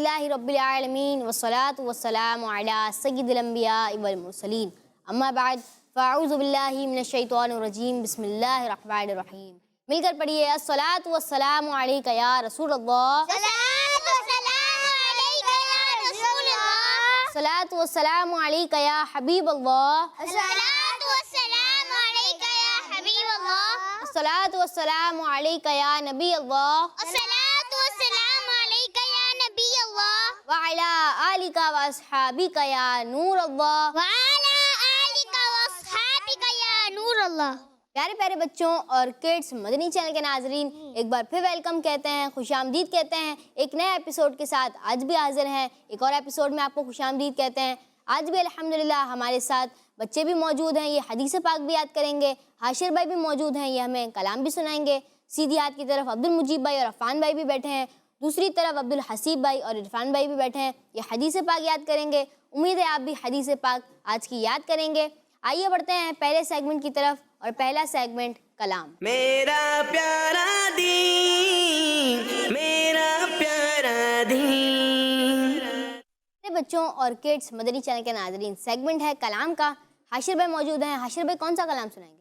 للہ رب العالمین والصلاة والسلام علی سید الانبیاء والمرسلین اما بعد فاعوذ باللہ من الشیطان الرجیم بسم اللہ الرحمن الرحیم. مل کر پڑھیے الصلاة والسلام علیک یا رسول اللہ، الصلاة والسلام علیک یا حبیب اللہ، الصلاة والسلام علیک یا نبی اللہ، وعلی آلک واصحابک یا نور اللہ. پیارے پیارے بچوں اور کڈس مدنی چینل کے ناظرین، ایک بار پھر ویلکم کہتے ہیں، خوش آمدید کہتے ہیں ایک نئے ایپیسوڈ کے ساتھ. آج بھی حاضر ہیں ایک اور ایپیسوڈ میں، آپ کو خوش آمدید کہتے ہیں. آج بھی الحمدللہ ہمارے ساتھ بچے بھی موجود ہیں، یہ حدیث پاک بھی یاد کریں گے. حاشر بھائی بھی موجود ہیں، یہ ہمیں کلام بھی سنائیں گے. سیدھی ہاتھ کی طرف عبد المجید بھائی اور عفان بھائی بھی بیٹھے ہیں، دوسری طرف عبد الحسیب بھائی اور عرفان بھائی بھی بیٹھے ہیں، یہ حدیث پاک یاد کریں گے. امید ہے آپ بھی حدیث پاک آج کی یاد کریں گے. آئیے بڑھتے ہیں پہلے سیگمنٹ کی طرف، اور پہلا سیگمنٹ کلام. میرا پیارا دین، میرا پیارا دین. بچوں اور کڈس مدنی چینل کے ناظرین، سیگمنٹ ہے کلام کا. حاشر بھائی موجود ہیں. حاشر بھائی کون سا کلام سنائیں گے؟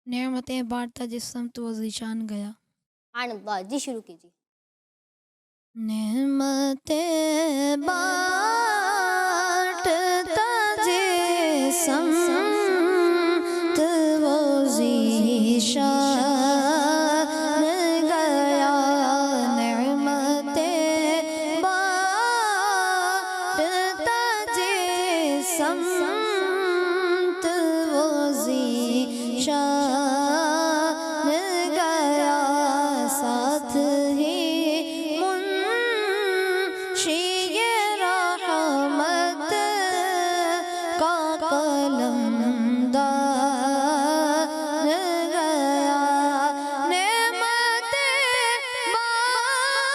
نعمتیں بانٹتا جس سمت وہ ذیشان گیا. سبحان اللہ، جی شروع کیجیے. نعمتیں بانٹتا جس سمت وہ ذیشان گیا. نعمتیں بانٹتا جس سمت وہ ذیشان گیا. ساتھ ہی منشی رحمت کا قلم دان گیا. نعمتیں بانٹتا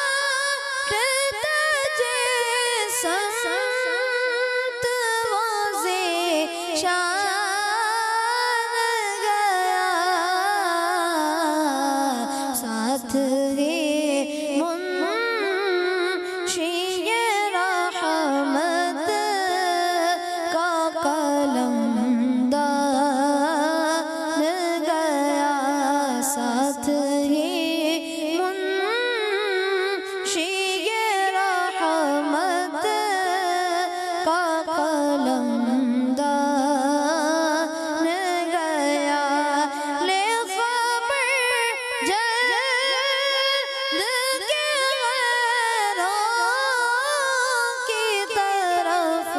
جس سمت وہ ذیشان گیا. ساتھ ہی منشی رحمت کا قلم دان گیا. ساتھ ہی منشی رحمت کا قلم دان گیا. لے خبر جلد کے غیروں کی طرف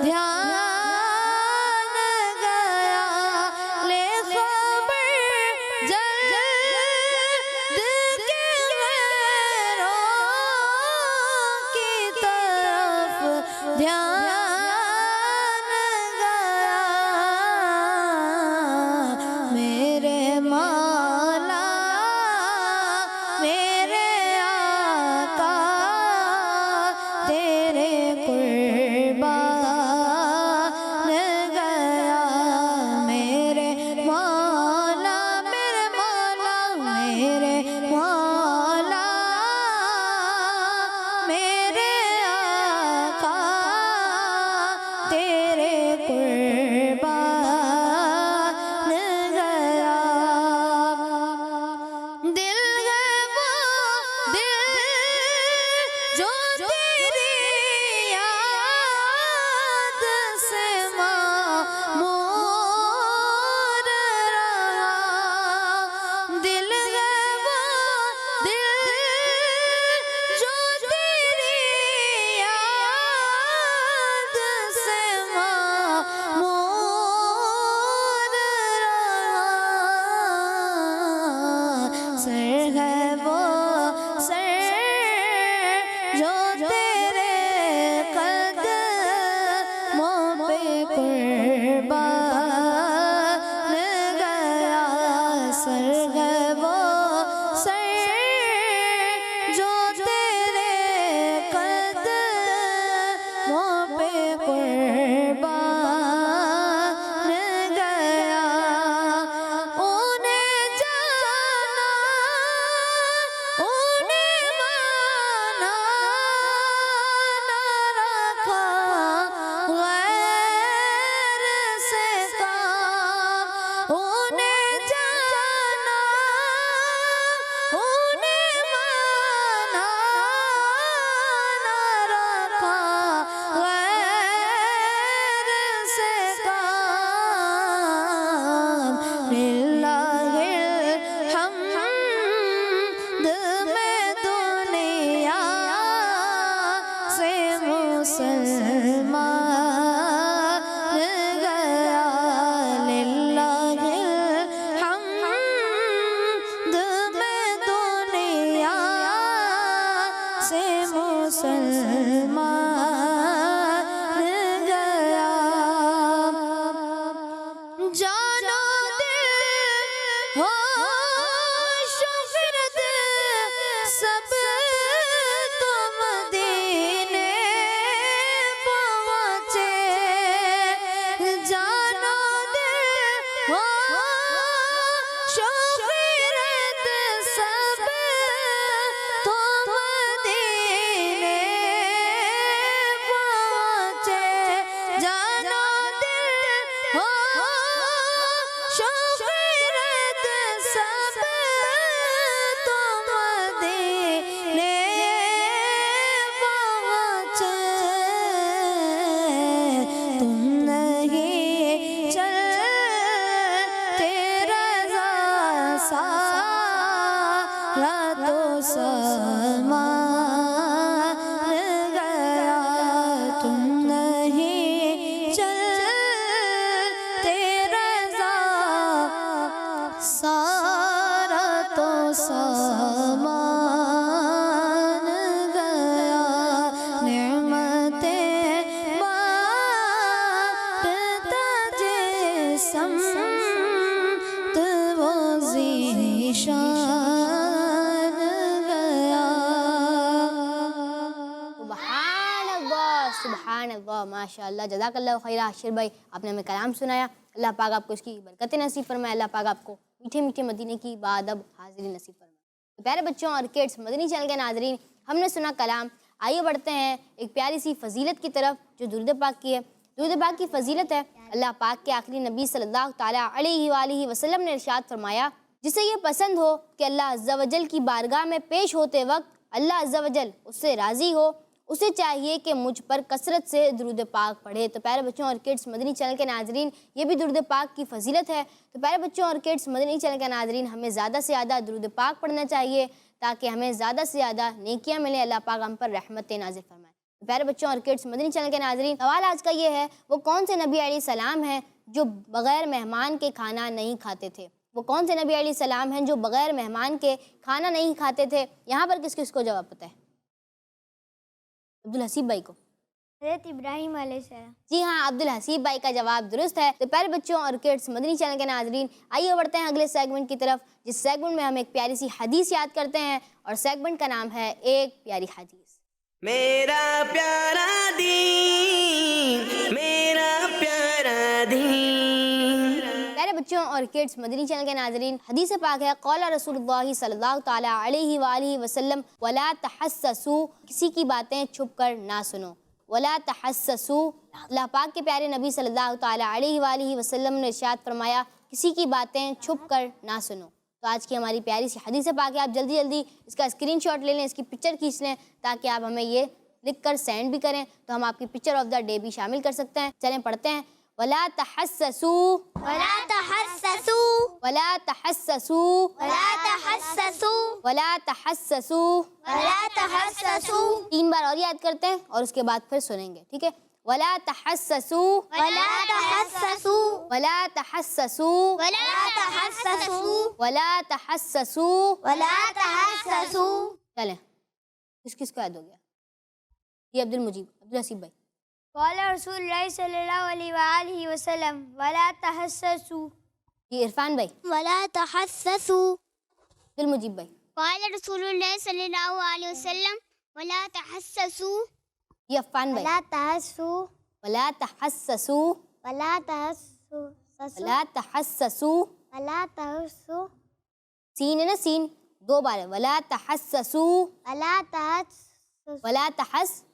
دھیان گیا. لے خبر جلد کے غیروں کی طرف دھیان گیا. میرے مولا میرے آقا تیرے قربان گیا. میرے مولا میرے مولا میرے مولا میرے آقا مسلمان گیا جانا دل ہو شفرت سب تو مدینے پہنچے جانا دل ہو شفرت سب تو مدینے پہنچے جانا دل ہو شفرت سب تو مدینے پہنچے تم نہیں چلتے رضا سارا تو سامان گیا تم نہیں چلتے رضا سارا تو سامان گیا نعمتیں بانٹتا جسم تو وہ ذیشان گیا سبحان اللہ ماشاء اللہ جزاک اللہ خیر عاشر بھائی آپ نے ہمیں کلام سنایا اللہ پاک آپ کو اس کی برکتیں نصیب فرمائے اللہ پاک آپ کو میٹھے میٹھے مدینے کی بادب حاضری نصیب فرمائے تو پیارے بچوں اور کڈس مدنی چینل کے ناظرین ہم نے سنا کلام آئیے بڑھتے ہیں ایک پیاری سی فضیلت کی طرف جو درود پاک کی ہے درود پاک کی فضیلت ہے اللہ پاک کے آخری نبی صلی اللہ تعالیٰ علیہ وآلہ وسلم نے ارشاد فرمایا جسے یہ پسند ہو کہ اللہ عز و جل کی بارگاہ میں پیش ہوتے وقت اللہ عز و جل اس سے راضی ہو اسے چاہیے کہ مجھ پر کثرت سے درود پاک پڑھے تو پیارے بچوں اور کڈس مدنی چینل کے ناظرین یہ بھی درود پاک کی فضیلت ہے تو پیارے بچوں اور کڈس مدنی چینل کے ناظرین ہمیں زیادہ سے زیادہ درود پاک پڑھنا چاہیے تاکہ ہمیں زیادہ سے زیادہ نیکیاں ملیں اللہ پاک ہم پر رحمتیں نازل فرمائے تو پیارے بچوں اور کڈس مدنی چینل کے ناظرین سوال آج کا یہ ہے وہ کون سے نبی علیہ السلام ہیں جو بغیر مہمان کے کھانا نہیں کھاتے تھے وہ کون سے نبی علیہ السلام ہیں جو بغیر مہمان کے کھانا نہیں کھاتے تھے یہاں پر کس کس کو جواب پتہ ہے عبدالحسیب بھائی کو حضرت ابراہیم علیہ السلام جی ہاں عبدالحسیب بھائی کا جواب درست ہے تو پیارے بچوں اور کڈس مدنی چینل کے ناظرین آئیے بڑھتے ہیں اگلے سیگمنٹ کی طرف جس سیگمنٹ میں ہم ایک پیاری سی حدیث یاد کرتے ہیں اور سیگمنٹ کا نام ہے ایک پیاری حدیث میرا پیارا دین میرا پیارا دین پیارے بچوں اور کڈس مدنی چینل کے ناظرین حدیث پاک ہے قال رسول اللہ صلی اللہ تعالیٰ علیہ وآلہ وسلم ولا تحسسوا کسی کی باتیں چھپ کر نہ سنو ولا تحسسوا اللہ پاک کے پیارے نبی صلی اللہ تعالیٰ علیہ وآلہ وسلم نے ارشاد فرمایا کسی کی باتیں چھپ کر نہ سنو تو آج کی ہماری پیاری سی حدیث پاک ہے آپ جلدی جلدی اس کا اسکرین شاٹ لے لیں اس کی پکچر کھینچ لیں تاکہ آپ ہمیں یہ لکھ کر سینڈ بھی کریں تو ہم آپ کی پکچر آف دا ڈے بھی شامل کر سکتے ہیں چلیں پڑھتے ہیں ولا تحسسوا ولا تحسسوا ولا تحسسوا ولا تحسسوا ولا تحسسوا ولا تحسسوا 3 بار اور یاد کرتے ہیں اور اس کے بعد پھر سنیں گے ٹھیک ہے ولا تحسسوا ولا تحسسوا ولا تحسسوا ولا تحسسوا ولا تحسسوا ولا تحسسوا چلیں کس کو یاد ہو گیا یہ عبدالحسیب بھائی قال رسول اللہ صلی اللہ علیہ وآلہ وسلم ولا تحسسوا یہ عرفان بھائی ولا تحسسوا عبدالمجیب بھائی قال رسول اللہ صلی اللہ علیہ وسلم ولا تحسسوا یہ عفان بھائی ولا تحسسوا ولا تحسسوا ولا تحسسوا ولا تحسسوا ولا تحسسوا سین ہے نا سین 2 بار ہے ولا تحسسوا ولا تحسسوا ولا ولا تحسسوا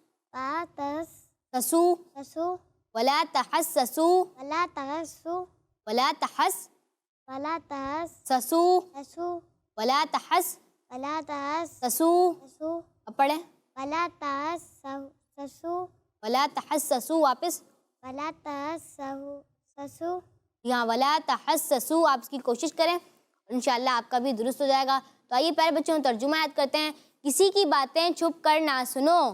تحسسوا ولا تحسسوا ولا تحسسوا ولا ولا تحسسوا تحسسوا ولا تحسسوا ولا تحسسوا اب پڑھیں ولا تحسسوا ولا تحسسوا واپس ولا تحسسوا یہاں ولا تحسسوا آپ اس کی کوشش کریں انشاءاللہ آپ کا بھی درست ہو جائے گا تو آئیے پیارے بچوں ترجمہ یاد کرتے ہیں کسی کی باتیں چھپ کر نہ سنو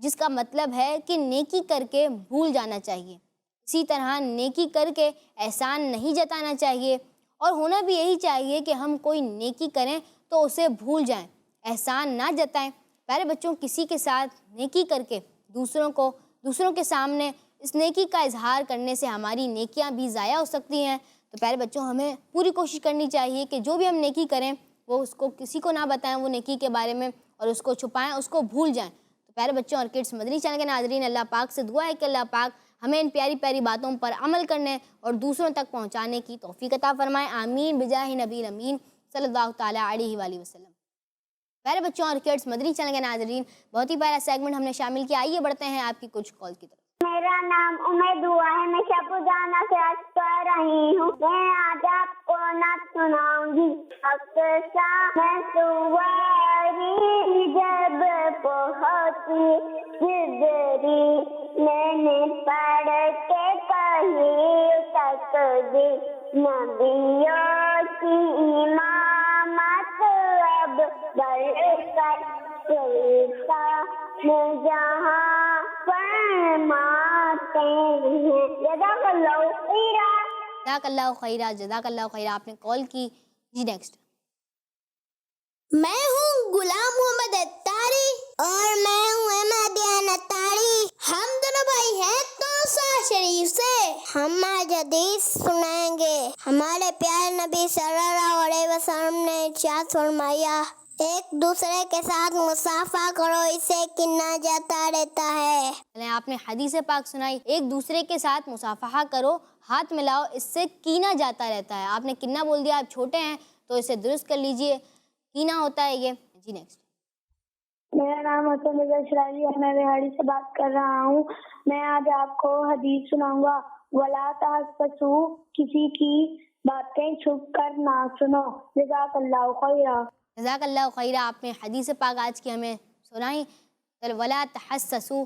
جس کا مطلب ہے کہ نیکی کر کے بھول جانا چاہیے. اسی طرح نیکی کر کے احسان نہیں جتانا چاہیے، اور ہونا بھی یہی چاہیے کہ ہم کوئی نیکی کریں تو اسے بھول جائیں، احسان نہ جتائیں. پیارے بچوں، کسی کے ساتھ نیکی کر کے دوسروں کے سامنے اس نیکی کا اظہار کرنے سے ہماری نیکیاں بھی ضائع ہو سکتی ہیں. تو پیارے بچوں، ہمیں پوری کوشش کرنی چاہیے کہ جو بھی ہم نیکی کریں وہ اس کو کسی کو نہ بتائیں وہ نیکی کے بارے میں، اور اس کو چھپائیں، اس کو بھول جائیں. تو پیارے بچوں اور کڈس مدنی چینل کے ناظرین، اللہ پاک سے دعا ہے کہ اللہ پاک ہمیں ان پیاری پیاری باتوں پر عمل کرنے اور دوسروں تک پہنچانے کی توفیق عطا فرمائے. آمین بجاہ نبی امین صلی اللہ تعالیٰ علیہ وآلہ وسلم. پیارے بچوں اور کڈس مدنی چینل کے ناظرین، بہت ہی پیارا سیگمنٹ ہم نے شامل کیا. آئیے بڑھتے ہیں آپ کی کچھ کال کی طرف. میرا نام امید ہوا ہے، میں شبودانہ سے عرض کر رہی ہوں. میں آج آپ کو نعت سناؤں گی. اقصا میں سواری جب پہنچی، جبری میں نے پڑھ کے کہی تک دی، نبیوں کی امامت اب بڑھ کر سلطان جہاں فرماتے ہیں. جزاک اللہ خیرا. جزاک اللہ خیرہ، جزاک اللہ خیرہ. آپ نے کال کی. جی نیکسٹ. میں ہوں غلام محمد اتاری اور میں ہوں احمدیان اتاری. ہم دونوں بھائی ہیں توسا شریف سے. ہم آج حدیث سنائیں گے. ہمارے پیارے نبی صلی اللہ علیہ وسلم نے ارشاد فرمایا، ایک دوسرے کے ساتھ مصافحہ کرو، اسے کنا جاتا رہتا ہے. آپ نے حدیث پاک سنائی، ایک دوسرے کے ساتھ مصافحہ کرو، ہاتھ ملاؤ، اس سے کینہ جاتا رہتا ہے. آپ نے کنہ بول دیا، آپ چھوٹے ہیں تو اسے درست کر لیجئے، کینہ ہوتا ہے یہ. جی نیکسٹ. میرا نام حسن رضا شرائلی ہے، میں بہاڑی سے بات کر رہا ہوں. میں آج آپ کو حدیث سناؤں گا. وَلَا تَحَسَّسُوا، کسی کی باتیں چھپ کر نہ سنو. جزاک اللہ خیرا. جزاک اللہ خیرہ. آپ نے حدیث پاک آج کی ہمیں سنائی. وَلَا تَحَسَّسُوا،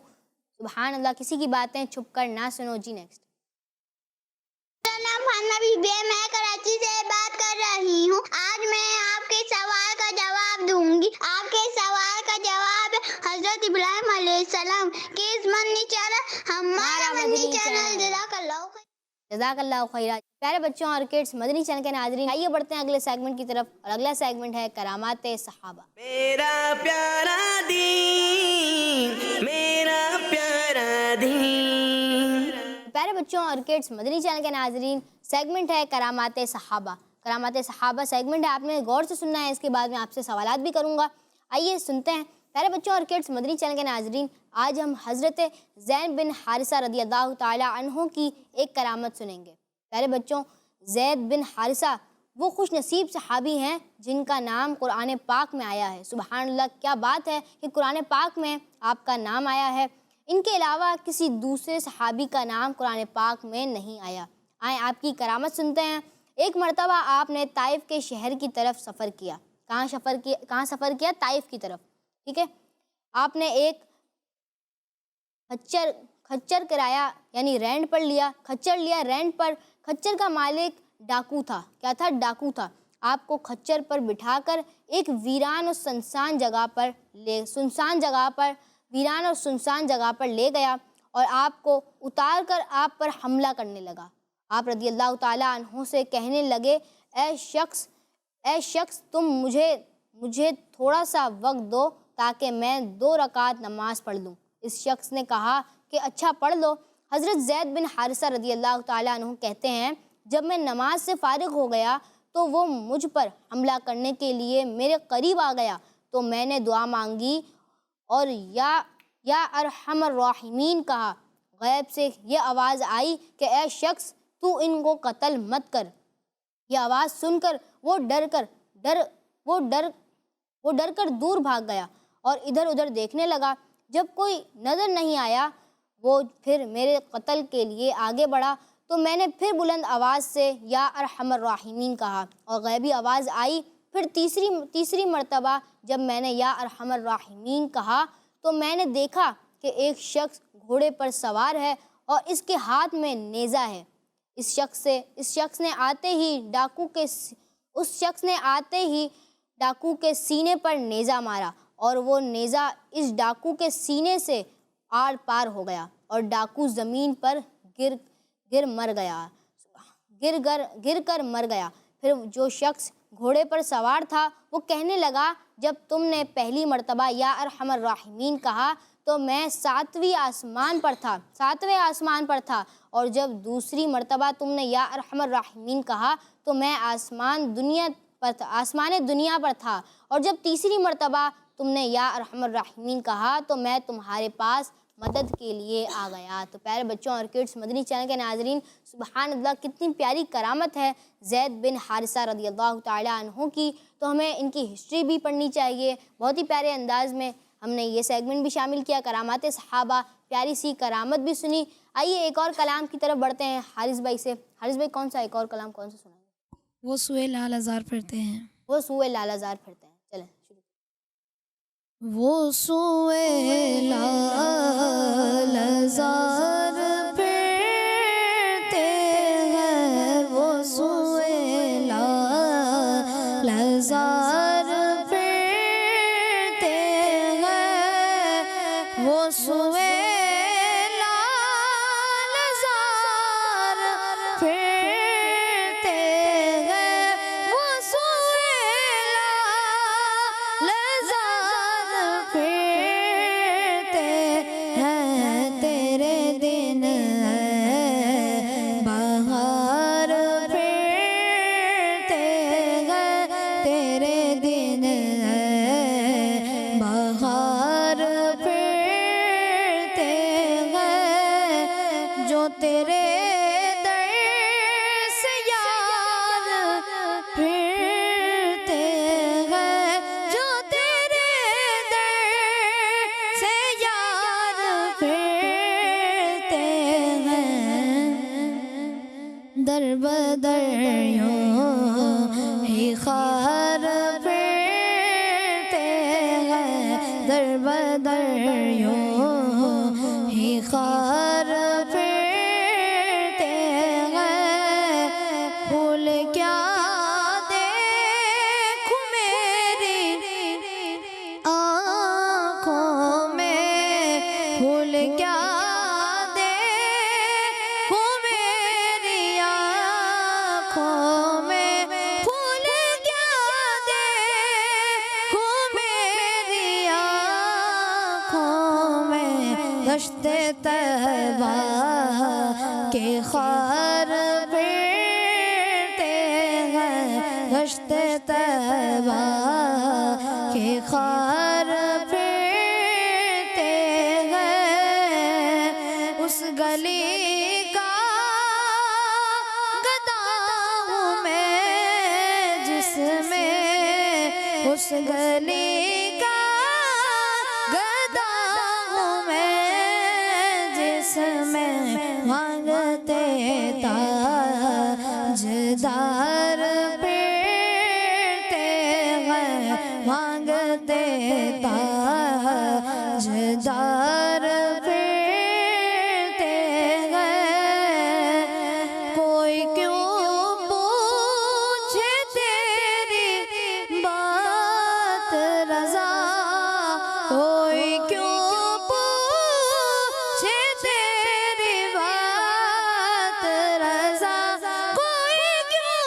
سبحان اللہ، کسی کی باتیں چھپ کر نہ سنو. جی نیکسٹ. میرا نام خانہ بی بی ہے، میں کراچی سے بات کر رہی ہوں. آج میں آپ کے سوال کا جواب دوں گی. آپ کے سوال کا جواب ہے حضرت ابراہیم علیہ السلام. کس مدنی چینل؟ ہمارا مدنی چینل. جزاک اللہ خیر. جزاک اللہ خیرہ. پیارے بچوں اور کڈس مدنی چینل کے ناظرین، آئیے بڑھتے ہیں اگلے سیگمنٹ کی طرف، اور اگلا سیگمنٹ ہے کرامات صحابہ. میرا پیارا دین، میرا پیارا دین. پیارے بچوں اور کڈس مدنی چینل کے ناظرین، سیگمنٹ ہے کرامات صحابہ. کرامات صحابہ سیگمنٹ ہے، آپ نے غور سے سننا ہے. اس کے بعد میں آپ سے سوالات بھی کروں گا. آئیے سنتے ہیں. پیارے بچوں اور کڈس مدنی چینل کے ناظرین، آج ہم حضرت زید بن حارثہ رضی اللہ تعالیٰ عنہ کی ایک کرامت سنیں گے. پیارے بچوں، زید بن حارثہ وہ خوش نصیب صحابی ہیں جن کا نام قرآن پاک میں آیا ہے. سبحان اللہ، کیا بات ہے کہ قرآن پاک میں آپ کا نام آیا ہے. ان کے علاوہ کسی دوسرے صحابی کا نام قرآن پاک میں نہیں آیا. آئیں آپ کی کرامت سنتے ہیں. ایک مرتبہ آپ نے طائف کے شہر کی طرف سفر کیا. کہاں سفر کیا؟ طائف کی طرف. ٹھیک ہے. آپ نے ایک کھچر کرایا، یعنی رینٹ پر لیا، کھچر لیا رینٹ پر. کھچر کا مالک ڈاکو تھا. کیا تھا؟ ڈاکو تھا. آپ کو کھچر پر بٹھا کر ایک ویران اور سنسان جگہ پر لے گیا اور آپ کو اتار کر آپ پر حملہ کرنے لگا. آپ رضی اللہ تعالیٰ عنہ سے کہنے لگے، اے شخص تم مجھے تھوڑا سا وقت دو تاکہ میں 2 رکعت نماز پڑھ لوں. اس شخص نے کہا کہ اچھا پڑھ لو. حضرت زید بن حارثہ رضی اللہ تعالیٰ عنہ کہتے ہیں، جب میں نماز سے فارغ ہو گیا تو وہ مجھ پر حملہ کرنے کے لیے میرے قریب آ گیا تو میں نے دعا مانگی اور یا ارحم الراحمین کہا. غیب سے یہ آواز آئی کہ اے شخص تو ان کو قتل مت کر. یہ آواز سن کر وہ ڈر کر دور بھاگ گیا اور ادھر ادھر دیکھنے لگا. جب کوئی نظر نہیں آیا وہ پھر میرے قتل کے لیے آگے بڑھا تو میں نے پھر بلند آواز سے یا ارحم الراحمین کہا اور غیبی آواز آئی. پھر تیسری مرتبہ جب میں نے یا ارحم الراحمین کہا تو میں نے دیکھا کہ ایک شخص گھوڑے پر سوار ہے اور اس کے ہاتھ میں نیزہ ہے. اس شخص نے آتے ہی ڈاکو کے سینے پر نیزہ مارا اور وہ نیزہ اس ڈاکو کے سینے سے آر پار ہو گیا اور ڈاکو زمین پر گر کر مر گیا۔ پھر جو شخص گھوڑے پر سوار تھا وہ کہنے لگا، جب تم نے پہلی مرتبہ یا ارحم الراحمین کہا تو میں ساتویں آسمان پر تھا، اور جب دوسری مرتبہ تم نے یا ارحم الراحمین کہا تو میں آسمان دنیا پر تھا، اور جب تیسری مرتبہ تم نے یا ارحم الراحمین کہا تو میں تمہارے پاس مدد کے لیے آ گیا۔ تو پیارے بچوں اور کڈس مدنی چینل کے ناظرین، سبحان اللہ، کتنی پیاری کرامت ہے زید بن حارثہ رضی اللہ تعالیٰ عنہ کی۔ تو ہمیں ان کی ہسٹری بھی پڑھنی چاہیے۔ بہت ہی پیارے انداز میں ہم نے یہ سیگمنٹ بھی شامل کیا، کرامات صحابہ، پیاری سی کرامت بھی سنی۔ آئیے ایک اور کلام کی طرف بڑھتے ہیں حارث بھائی سے۔ حارث بھائی کون سا ایک اور کلام کون سا سنائیں گے؟ وہ سوئے لال ازار پھرتے ہیں۔ وہ سوئے لال ازار پھرتے ہیں، چلیں شروع۔ وہ سوئے لال ازار پھرتے ہیں، وہ سوئے لال ازار پھرتے ہیں، وہ سوئے لال ازار پھرتے ہیں، وہ سوئے لال ازار پھرتے ہیں، تیرے دن بہار پھرتے ہیں، تیرے دن بہار پھرتے ہیں، جو تیرے در سے یار پھرتے ہیں، جو تیرے در سے یار پھرتے ہیں، در بدر یوں ہی خار پھرتے ہیں، در بدر یوں ہی خار پھرتے ہیں، پھول کیا دیکھوں میری آنکھوں میں، پھول کیا دیکھوں میری آنکھوں میں، پھول کیا دیکھوں میری آنکھوں میں، دشت طیبہ کے خار پھرتے ہیں، دشت طیبہ کے خار پھرتے ہیں، اس گلی کا گدا ہوں میں جس میں، اس گلی کا گدا ہوں میں جس میں، مانگتے تاجدار پھرتے ہیں، مانگتے تاجدار پھرتے ہیں، کوئی کیوں پوچھے تیری بات رضا، کوئی کیوں پوچھے تیری بات رضا، کوئی کیوں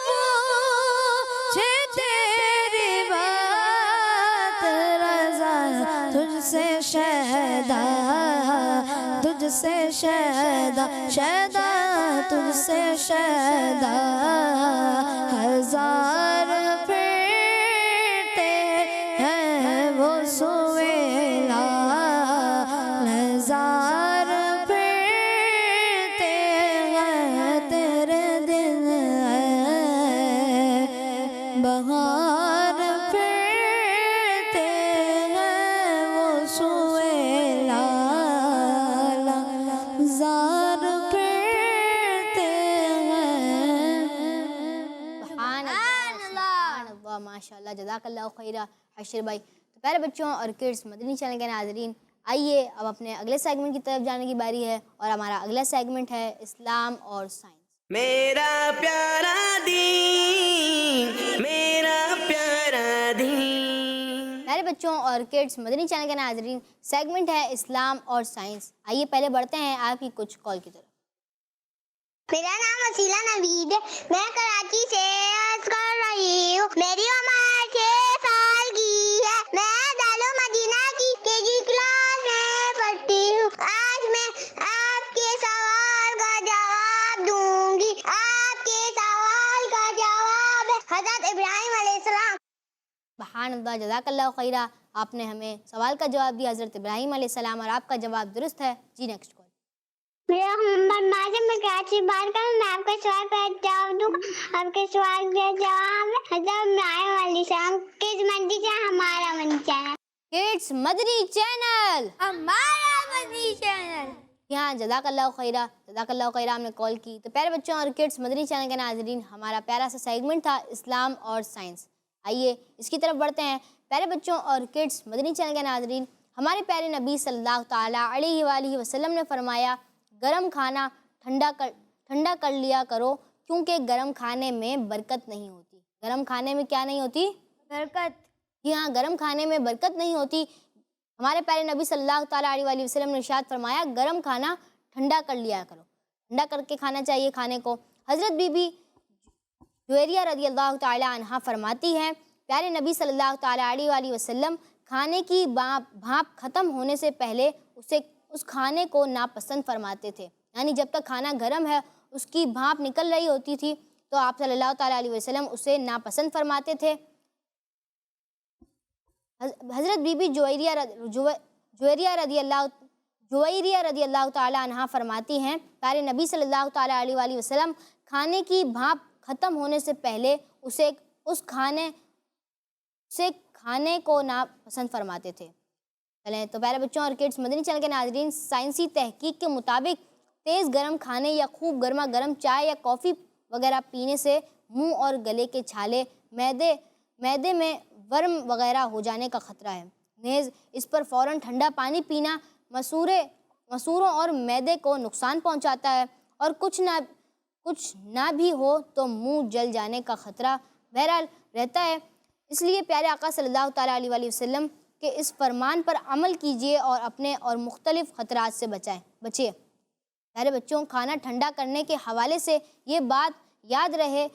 پوچھے تیری بات رضا، تجھ سے شیدا، تجھ سے شیدا، شیدا تجھ سے شیدا، ہزار پھرتے ہیں، وہ سوئے لال ازار پھرتے ہیں، تیرے دن بہار پھرتے ہیں، وہ سوئے لال ازار پھرتے ہیں۔ سبحان اللہ، ماشاء اللہ، جزاک اللہ خیرہ حشر بھائی۔ تو پیارے بچوں اور کڈس مدنی چینل کے ناظرین، آئیے اب اپنے اگلے سیگمنٹ کی طرف جانے کی باری ہے، اور ہمارا اگلا سیگمنٹ ہے اسلام اور سائنس۔ میرا پیارا دین، میرا پیارا دین۔ پیارے پیارے بچوں اور کڈس مدنی چینل کے ناظرین، سیگمنٹ ہے اسلام اور سائنس۔ آئیے پہلے بڑھتے ہیں آپ کی کچھ کال کی طرف۔ میرا نام وسیلہ نوید ہے، میں کراچی سے عرض کر رہی ہوں، میری عمر 6 سال کی ہے، میں دارالمدینہ کی KG کلاس میں پڑھتی ہوں۔ آج میں آپ کے سوال کا جواب دوں گی۔ آپ کے سوال کا جواب ہے حضرت ابراہیم علیہ السلام۔ سبحان اللہ، جزاک اللہ خیرہ، آپ نے ہمیں سوال کا جواب دیا حضرت ابراہیم علیہ السلام، اور آپ کا جواب درست ہے۔ جی نیکسٹ کال۔ میرا محمد ماجد، میں کراچی سے بات کروں، میں آپ کے سوال کا جواب دوں گا۔ آپ کے سوال کا جواب ہے حضرت ابراہیم علیہ السلام۔ کس مدنی چینل؟ ہمارا مدنی چینل۔ کڈس مدنی چینل، ہمارا مدنی چینل۔ یہاں جزاک اللہ خیرہ، جزاک اللہ خیرہ، ہم نے کال کی۔ تو پیارے بچوں اور کڈس مدنی چینل کے ناظرین، ہمارا پیارا سا سیگمنٹ تھا اسلام اور سائنس۔ آئیے اس کی طرف بڑھتے ہیں۔ پیارے بچوں اور کڈس مدنی چینل کے ناظرین، ہمارے پیارے نبی صلی اللہ تعالیٰ علیہ وآلہ وسلم نے فرمایا، گرم کھانا ٹھنڈا کر لیا کرو، کیونکہ گرم کھانے میں برکت نہیں ہوتی۔ گرم کھانے میں کیا نہیں ہوتی؟ برکت۔ جی ہاں، گرم کھانے میں برکت نہیں ہوتی۔ ہمارے پیارے نبی صلی اللہ تعالیٰ علیہ وآلہ وسلم نے ارشاد فرمایا، گرم کھانا ٹھنڈا کر لیا کرو، ٹھنڈا کر کے کھانا چاہیے کھانے کو۔ حضرت بی بی جویریہ رضی اللہ تعالیٰ عنہا فرماتی ہیں، پیارے نبی صلی اللہ تعالیٰ علیہ وآلہ وسلم کھانے کی بھاپ ختم ہونے سے پہلے اس کھانے کو ناپسند فرماتے تھے، یعنی جب تک کھانا گرم ہے اس کی بھاپ نکل رہی ہوتی تھی تو آپ صلی اللہ تعالیٰ علیہ وسلم اسے ناپسند فرماتے تھے۔ حضرت بی بی جویریہ رضی اللہ تعالیٰ عنہا فرماتی ہیں، پیارے نبی صلی اللہ تعالیٰ علیہ وآلہ وسلم کھانے کی بھاپ ختم ہونے سے پہلے اس کھانے کو ناپسند فرماتے تھے۔ چلیں تو پیارے بچوں اور کڈس مدنی چینل کے ناظرین، سائنسی تحقیق کے مطابق تیز گرم کھانے یا خوب گرما گرم چائے یا کافی وغیرہ پینے سے منہ اور گلے کے چھالے، معدے میں ورم وغیرہ ہو جانے کا خطرہ ہے۔ نیز اس پر فوراً ٹھنڈا پانی پینا مسوروں اور معدے کو نقصان پہنچاتا ہے، اور کچھ نہ بھی ہو تو منہ جل جانے کا خطرہ بہرحال رہتا ہے۔ اس لیے پیارے آقا صلی اللہ تعالیٰ علیہ وآلہ وسلم کے اس فرمان پر عمل کیجیے اور اپنے اور مختلف خطرات سے بچیے۔ پیارے بچوں، کھانا ٹھنڈا کرنے کے حوالے سے یہ بات یاد رہے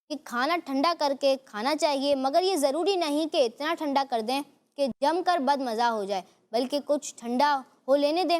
کہ کھانا ٹھنڈا کر کے کھانا چاہیے، مگر یہ ضروری نہیں کہ اتنا ٹھنڈا کر دیں کہ جم کر بد مزہ ہو جائے، بلکہ کچھ ٹھنڈا ہو لینے دیں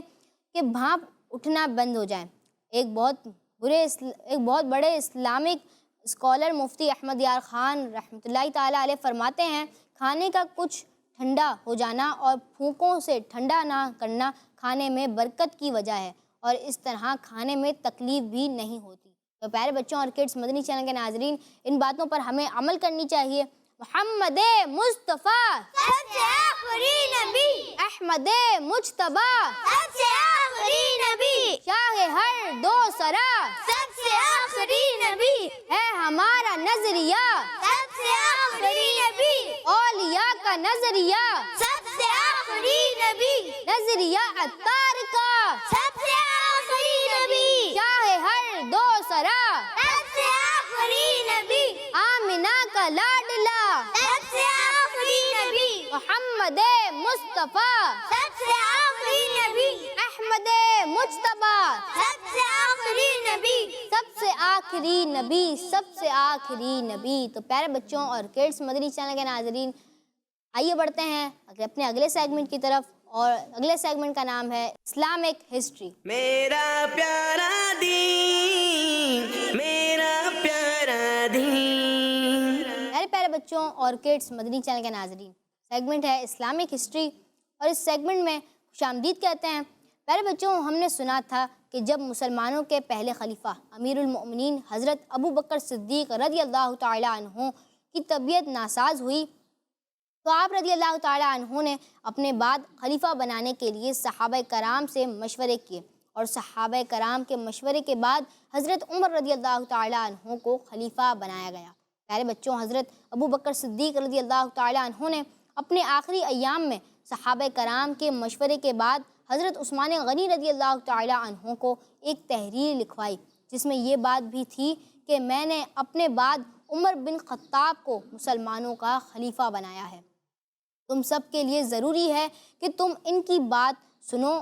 کہ بھاپ اٹھنا بند ہو جائے۔ ایک بہت بڑے اسلامک اسکالر مفتی احمد یار خان رحمۃ اللہ تعالیٰ علیہ فرماتے ہیں، کھانے کا کچھ ٹھنڈا ہو جانا اور پھونکوں سے ٹھنڈا نہ کرنا کھانے میں برکت کی وجہ ہے، اور اس طرح کھانے میں تکلیف بھی نہیں ہوتی۔ تو پیارے بچوں اور کڈس مدنی چینل کے ناظرین، ان باتوں پر ہمیں عمل کرنی چاہیے۔ محمد مصطفیٰ سب سے آخری نبی، احمد مجتبیٰ سب سے آخری نبی، شاہ ہر دو سرا سب سے آخری نبی، ہے ہمارا نظریہ، سب سے آخری نبی، اولیاء کا نظریہ، سب سے آخری نبی، نظریہ عطار کا، سب سے آخری نبی، شاہ ہر دو سرا، سب سے آخری نبی، آمنہ کا لاڈلا، سب سے آخری نبی، محمد مصطفیٰ، سب سے آخری نبی، احمد مجتبیٰ، سب سے آخری نبی، سب سے آخری نبی، سب سے آخری نبی۔ تو پیارے بچوں اور کڈس مدنی چینل کے ناظرین، آئیے بڑھتے ہیں اپنے اگلے سیگمنٹ کی طرف، اور اگلے سیگمنٹ کا نام ہے اسلامک ہسٹری۔ میرا پیارا دین، میرا پیارا دین۔ پیارے بچوں اور کڈس مدنی چینل کے ناظرین، سیگمنٹ ہے اسلامک ہسٹری، اور اس سیگمنٹ میں خوش آمدید کہتے ہیں۔ پیارے بچوں، ہم نے سنا تھا کہ جب مسلمانوں کے پہلے خلیفہ امیر المؤمنین حضرت ابو بکر صدیق رضی اللہ تعالیٰ عنہ کی طبیعت ناساز ہوئی تو آپ رضی اللہ تعالیٰ عنہ نے اپنے بعد خلیفہ بنانے کے لیے صحابہ کرام سے مشورے کیے، اور صحابہ کرام کے مشورے کے بعد حضرت عمر رضی اللہ تعالیٰ عنہ کو خلیفہ بنایا گیا۔ پیارے بچوں، حضرت ابو بکر صدیق رضی اللہ تعالیٰ عنہ نے اپنے آخری ایام میں صحابہ کرام کے مشورے کے بعد حضرت عثمان غنی رضی اللہ تعالیٰ عنہ کو ایک تحریر لکھوائی، جس میں یہ بات بھی تھی کہ میں نے اپنے بعد عمر بن خطاب کو مسلمانوں کا خلیفہ بنایا ہے۔ تم سب کے لیے ضروری ہے کہ تم ان کی بات سنو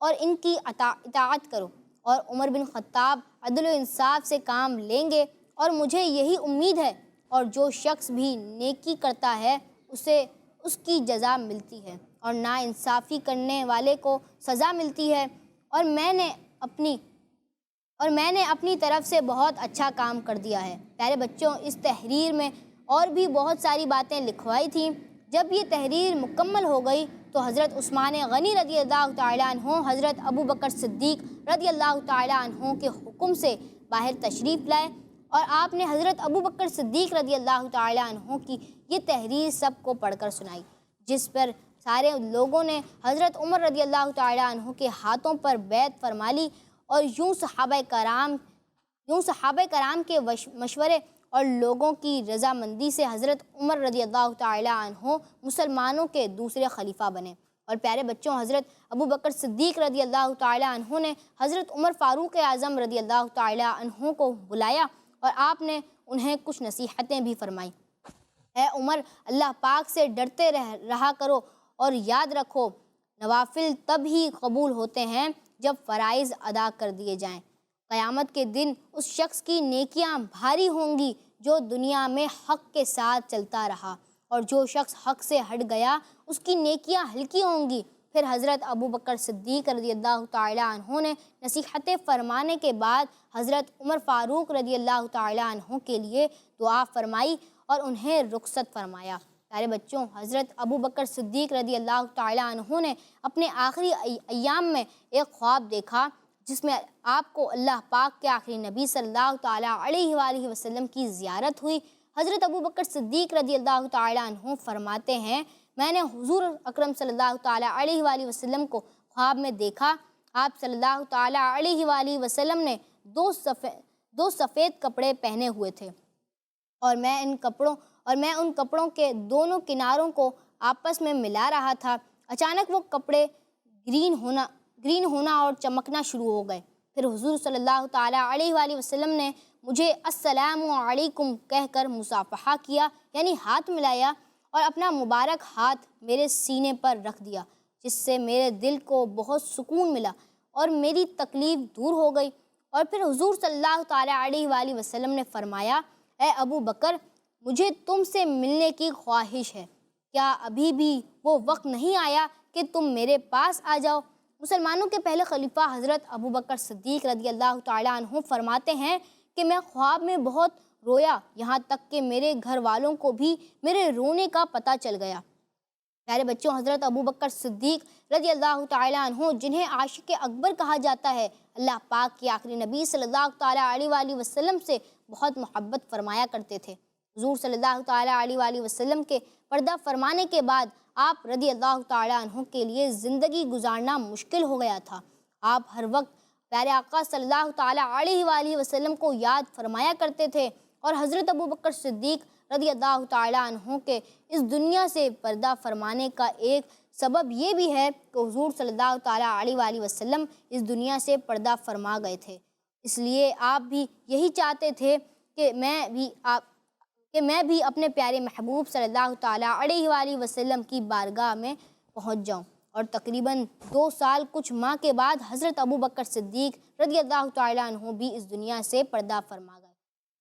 اور ان کی اطاعت کرو، اور عمر بن خطاب عدل و انصاف سے کام لیں گے، اور مجھے یہی امید ہے، اور جو شخص بھی نیکی کرتا ہے اسے اس کی جزا ملتی ہے، اور ناانصافی کرنے والے کو سزا ملتی ہے، اور میں نے اپنی طرف سے بہت اچھا کام کر دیا ہے۔ پیارے بچوں، اس تحریر میں اور بھی بہت ساری باتیں لکھوائی تھیں۔ جب یہ تحریر مکمل ہو گئی تو حضرت عثمان غنی رضی اللہ تعالیٰ عنہ حضرت ابو بکر صدیق رضی اللہ تعالیٰ عنہ کے حکم سے باہر تشریف لائے، اور آپ نے حضرت ابو بکر صدیق رضی اللہ تعالیٰ عنہ کی یہ تحریر سب کو پڑھ کر سنائی، جس پر سارے لوگوں نے حضرت عمر رضی اللہ تعالیٰ عنہ کے ہاتھوں پر بیعت فرما لی، اور یوں صحابہ کرام کے مشورے اور لوگوں کی رضامندی سے حضرت عمر رضی اللہ تعالیٰ عنہ مسلمانوں کے دوسرے خلیفہ بنے۔ اور پیارے بچوں، حضرت ابو بکر صدیق رضی اللہ تعالیٰ عنہ نے حضرت عمر فاروق اعظم رضی اللہ تعالیٰ عنہ کو بلایا، اور آپ نے انہیں کچھ نصیحتیں بھی فرمائیں۔ اے عمر، اللہ پاک سے ڈرتے رہا کرو، اور یاد رکھو نوافل تب ہی قبول ہوتے ہیں جب فرائض ادا کر دیے جائیں۔ قیامت کے دن اس شخص کی نیکیاں بھاری ہوں گی جو دنیا میں حق کے ساتھ چلتا رہا، اور جو شخص حق سے ہٹ گیا اس کی نیکیاں ہلکی ہوں گی۔ پھر حضرت ابو بکر صدیق رضی اللہ تعالیٰ عنہ نے نصیحتیں فرمانے کے بعد حضرت عمر فاروق رضی اللہ تعالیٰ عنہ کے لیے دعا فرمائی اور انہیں رخصت فرمایا۔ پیارے بچوں، حضرت ابو بکر صدیق رضی اللہ تعالیٰ عنہ نے اپنے آخری ایام میں ایک خواب دیکھا جس میں آپ کو اللہ پاک کے آخری نبی صلی اللہ تعالیٰ علیہ وآلہ وسلم کی زیارت ہوئی۔ حضرت ابو بکر صدیق رضی اللہ تعالیٰ عنہ فرماتے ہیں، میں نے حضور اکرم صلی اللہ تعالیٰ علیہ وآلہ وسلم کو خواب میں دیکھا۔ آپ صلی اللہ تعالیٰ علیہ وآلہ وسلم نے دو سفید کپڑے پہنے ہوئے تھے، اور میں ان کپڑوں کے دونوں کناروں کو آپس میں ملا رہا تھا۔ اچانک وہ کپڑے گرین ہونا اور چمکنا شروع ہو گئے۔ پھر حضور صلی اللہ تعالیٰ علیہ وآلہ وسلم نے مجھے السلام علیکم کہہ کر مصافحہ کیا، یعنی ہاتھ ملایا، اور اپنا مبارک ہاتھ میرے سینے پر رکھ دیا، جس سے میرے دل کو بہت سکون ملا اور میری تکلیف دور ہو گئی۔ اور پھر حضور صلی اللہ تعالیٰ علیہ وآلہ وسلم نے فرمایا، اے ابو بکر، مجھے تم سے ملنے کی خواہش ہے، کیا ابھی بھی وہ وقت نہیں آیا کہ تم میرے پاس آ جاؤ؟ مسلمانوں کے پہلے خلیفہ حضرت ابو بکر صدیق رضی اللہ تعالیٰ عنہ فرماتے ہیں کہ میں خواب میں بہت رویا، یہاں تک کہ میرے گھر والوں کو بھی میرے رونے کا پتہ چل گیا۔ پیارے بچوں، حضرت ابو بکر صدیق رضی اللہ تعالیٰ عنہ، جنہیں عاشق اکبر کہا جاتا ہے، اللہ پاک کے آخری نبی صلی اللہ تعالیٰ علیہ وآلہ وسلم سے بہت محبت فرمایا کرتے تھے۔ حضور صلی اللہ تعالیٰ علیہ وآلہ وسلم کے پردہ فرمانے کے بعد آپ رضی اللہ تعالیٰ عنہ کے لیے زندگی گزارنا مشکل ہو گیا تھا۔ آپ ہر وقت پیارے آقا صلی اللہ تعالیٰ علیہ وآلہ وسلم کو یاد فرمایا کرتے تھے، اور حضرت ابو بکر صدیق رضی اللہ تعالیٰ عنہ کے اس دنیا سے پردہ فرمانے کا ایک سبب یہ بھی ہے کہ حضور صلی اللہ تعالیٰ علیہ وآلہ وسلم اس دنیا سے پردہ فرما گئے تھے۔ اس لیے آپ بھی یہی چاہتے تھے کہ میں بھی اپنے پیارے محبوب صلی اللہ تعالیٰ علیہ وآلہ وسلم کی بارگاہ میں پہنچ جاؤں۔ اور تقریباً 2 سال کچھ ماہ کے بعد حضرت ابو بکر صدیق رضی اللہ تعالیٰ عنہ بھی اس دنیا سے پردہ فرما گئے۔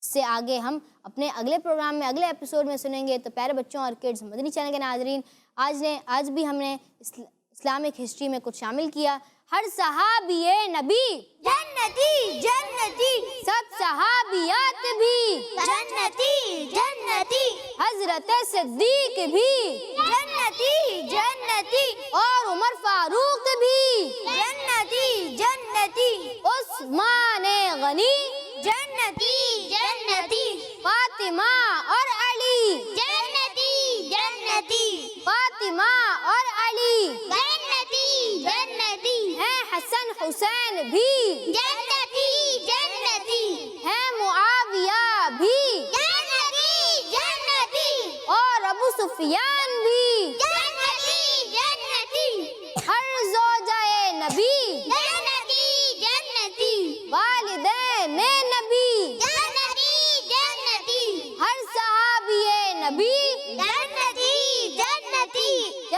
اس سے آگے ہم اپنے اگلے پروگرام میں اگلے ایپیسوڈ میں سنیں گے۔ تو پیارے بچوں اور کڈز مدنی چینل کے ناظرین، آج بھی ہم نے اسلامک ہسٹری میں کچھ شامل کیا۔ ہر صحابی نبی جنتی جنتی، سب صحابیات بھی جنتی جنتی، حضرت صدیق بھی جنتی جنتی، اور عمر فاروق بھی جنتی جنتی، عثمان غنی جنتی جنتی، فاطمہ اور علی جنتی جنتی، فاطمہ اور علی جنتی جنتی، ہیں حسن حسین بھی جنتی جنتی، ہیں معاویہ بھی جنتی جنتی، اور ابو سفیان بھی، جنتی جنتی، ہر زوجہ نبی، جنتی جنتی، والدین نبی، جنتی جنتی، ہر صحابی نبی جنتی جنتی،